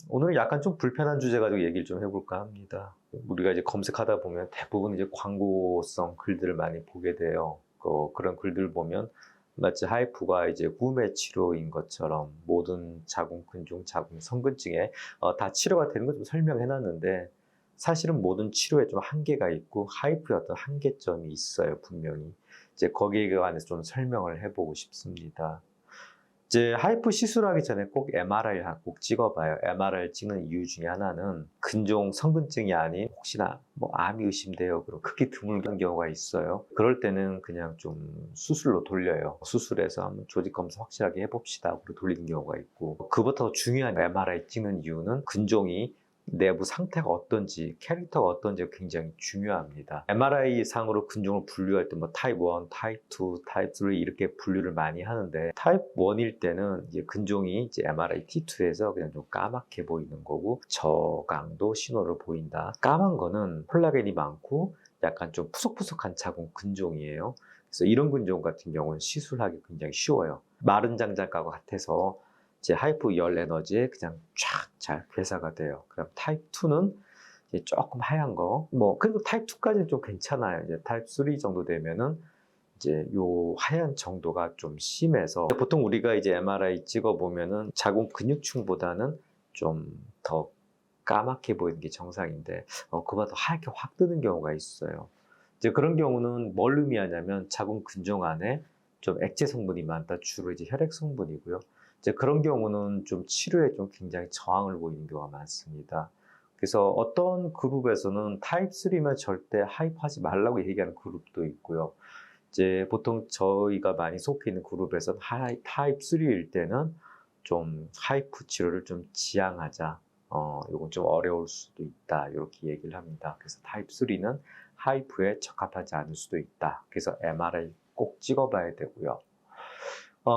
오늘 약간 좀 불편한 주제 가지고 얘기를 좀 해볼까 합니다. 우리가 이제 검색하다 보면 대부분 이제 광고성 글들을 많이 보게 돼요. 그런 글들 보면 마치 하이프가 이제 구매 치료인 것처럼 모든 자궁, 근종, 자궁, 성근증에 다 치료가 되는 걸 좀 설명해 놨는데 사실은 모든 치료에 좀 한계가 있고 하이프의 어떤 한계점이 있어요, 분명히. 이제 거기에 관해서 좀 설명을 해보고 싶습니다. 이제 하이프 시술하기 전에 꼭 MRI를 꼭 찍어봐요. MRI를 찍는 이유 중에 하나는 근종 성근증이 아닌 혹시나 뭐 암이 의심돼요. 그럼 크게 드물은 경우가 있어요. 그럴 때는 그냥 좀 수술로 돌려요. 수술해서 한번 조직 검사 확실하게 해봅시다. 그리고 돌리는 경우가 있고, 그보다 더 중요한 MRI 찍는 이유는 근종이 내부 상태가 어떤지, 캐릭터가 어떤지가 굉장히 중요합니다. MRI 상으로 근종을 분류할 때 뭐 타입 1, 타입 2, 타입 3 이렇게 분류를 많이 하는데 타입 1일 때는 이제 근종이 이제 MRI T2에서 그냥 좀 까맣게 보이는 거고 저강도 신호를 보인다. 까만 거는 콜라겐이 많고 약간 좀 푸석푸석한 자궁 근종이에요. 그래서 이런 근종 같은 경우는 시술하기 굉장히 쉬워요. 마른 장작과 같아서 이제 하이프 열 에너지에 그냥 쫙 잘 괴사가 돼요. 그럼 타입 2는 이제 조금 하얀 거, 뭐 그래도 타입 2까지는 좀 괜찮아요. 이제 타입 3 정도 되면은 이제 요 하얀 정도가 좀 심해서 보통 우리가 이제 MRI 찍어 보면은 자궁 근육층보다는 좀 더 까맣게 보이는 게 정상인데 그보다 더 하얗게 확 뜨는 경우가 있어요. 이제 그런 경우는 뭘 의미하냐면 자궁 근종 안에 좀 액체 성분이 많다. 주로 이제 혈액 성분이고요. 이제 그런 경우는 좀 치료에 좀 굉장히 저항을 보이는 경우가 많습니다. 그래서 어떤 그룹에서는 타입 3면 절대 하입하지 말라고 얘기하는 그룹도 있고요. 이제 보통 저희가 많이 속해 있는 그룹에서는 타입 3일 때는 좀 하이프 치료를 좀 지양하자. 요건 좀 어려울 수도 있다. 이렇게 얘기를 합니다. 그래서 타입 3는 하이프에 적합하지 않을 수도 있다. 그래서 MRI 꼭 찍어봐야 되고요.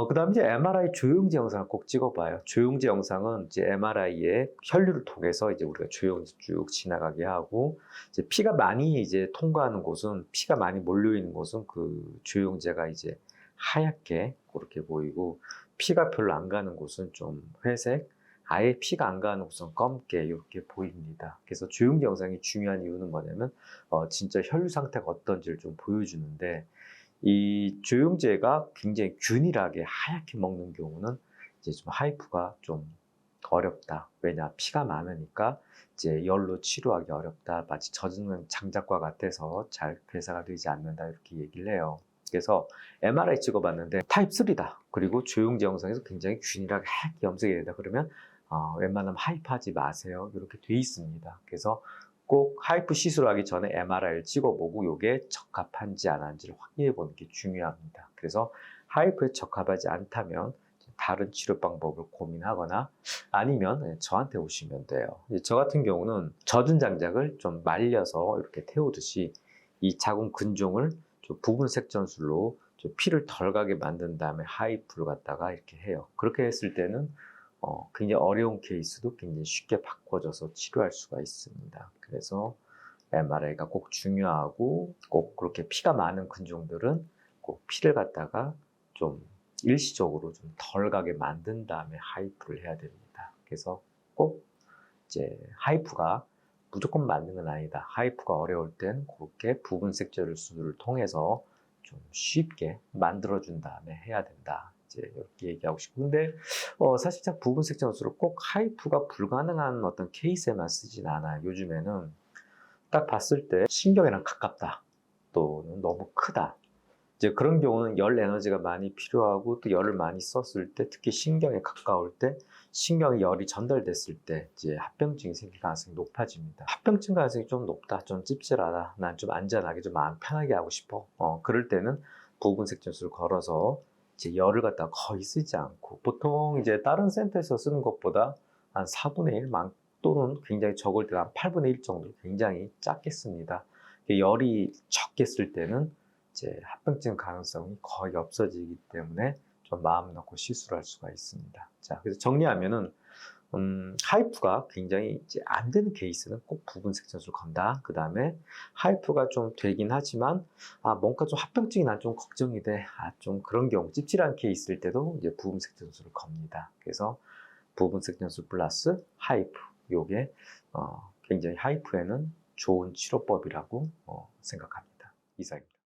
그 다음에 이제 MRI 조영제 영상을 꼭 찍어봐요. 조영제 영상은 이제 MRI에 혈류를 통해서 이제 우리가 조영제 쭉 지나가게 하고, 이제 피가 많이 이제 통과하는 곳은, 피가 많이 몰려있는 곳은 그 조영제가 이제 하얗게 그렇게 보이고, 피가 별로 안 가는 곳은 좀 회색, 아예 피가 안 가는 곳은 검게 이렇게 보입니다. 그래서 조영제 영상이 중요한 이유는 뭐냐면, 진짜 혈류 상태가 어떤지를 좀 보여주는데, 이 조영제가 굉장히 균일하게 하얗게 먹는 경우는 이제 좀 하이프가 좀 어렵다. 왜냐? 피가 많으니까 이제 열로 치료하기 어렵다. 마치 젖은 장작과 같아서 잘 괴사가 되지 않는다. 이렇게 얘기를 해요. 그래서 MRI 찍어봤는데 타입 3다. 그리고 조영제 영상에서 굉장히 균일하게 하얗게 염색이 된다. 그러면 웬만하면 하이프하지 마세요. 이렇게 돼 있습니다. 그래서 꼭 하이프 시술하기 전에 MRI를 찍어보고 이게 적합한지 안 한지를 확인해 보는 게 중요합니다. 그래서 하이프에 적합하지 않다면 다른 치료 방법을 고민하거나 아니면 저한테 오시면 돼요. 저 같은 경우는 젖은 장작을 좀 말려서 이렇게 태우듯이 이 자궁 근종을 좀 부분 색전술로 좀 피를 덜 가게 만든 다음에 하이프를 갖다가 이렇게 해요. 그렇게 했을 때는 굉장히 어려운 케이스도 굉장히 쉽게 바꿔줘서 치료할 수가 있습니다. 그래서 MRI가 꼭 중요하고 꼭 그렇게 피가 많은 근종들은 꼭 피를 갖다가 좀 일시적으로 좀 덜 가게 만든 다음에 하이프를 해야 됩니다. 그래서 꼭 이제 하이프가 무조건 맞는 건 아니다. 하이프가 어려울 땐 그렇게 부분 색조를 수술을 통해서 좀 쉽게 만들어준 다음에 해야 된다. 이제 이렇게 얘기하고 싶고. 근데 사실 부분 색전술을 꼭 하이프가 불가능한 어떤 케이스에만 쓰진 않아요. 요즘에는 딱 봤을 때 신경이랑 가깝다. 또는 너무 크다. 이제 그런 경우는 열 에너지가 많이 필요하고 또 열을 많이 썼을 때 특히 신경에 가까울 때 신경에 열이 전달됐을 때 이제 합병증이 생길 가능성이 높아집니다. 합병증 가능성이 좀 높다, 좀 찝찝하다, 난 좀 안전하게 좀 마음 편하게 하고 싶어. 그럴 때는 부분 색전술을 걸어서 이제 열을 갖다 거의 쓰지 않고 보통 이제 다른 센터에서 쓰는 것보다 한 4분의 1 또는 굉장히 적을 때 한 8분의 1 정도 굉장히 작게 씁니다. 열이 적게 쓸 때는 이제 합병증 가능성이 거의 없어지기 때문에 좀 마음 놓고 시술할 수가 있습니다. 자, 그래서 정리하면은 하이프가 굉장히 이제 안 되는 케이스는 꼭 부분 색전술 건다. 그 다음에 하이프가 좀 되긴 하지만 뭔가 좀 합병증이 난 좀 걱정이 돼. 좀 그런 경우 찝찝한 케이스일 때도 이제 부분 색전술을 겁니다. 그래서 부분 색전술 플러스 하이프. 요게 굉장히 하이프에는 좋은 치료법이라고 생각합니다. 이상입니다.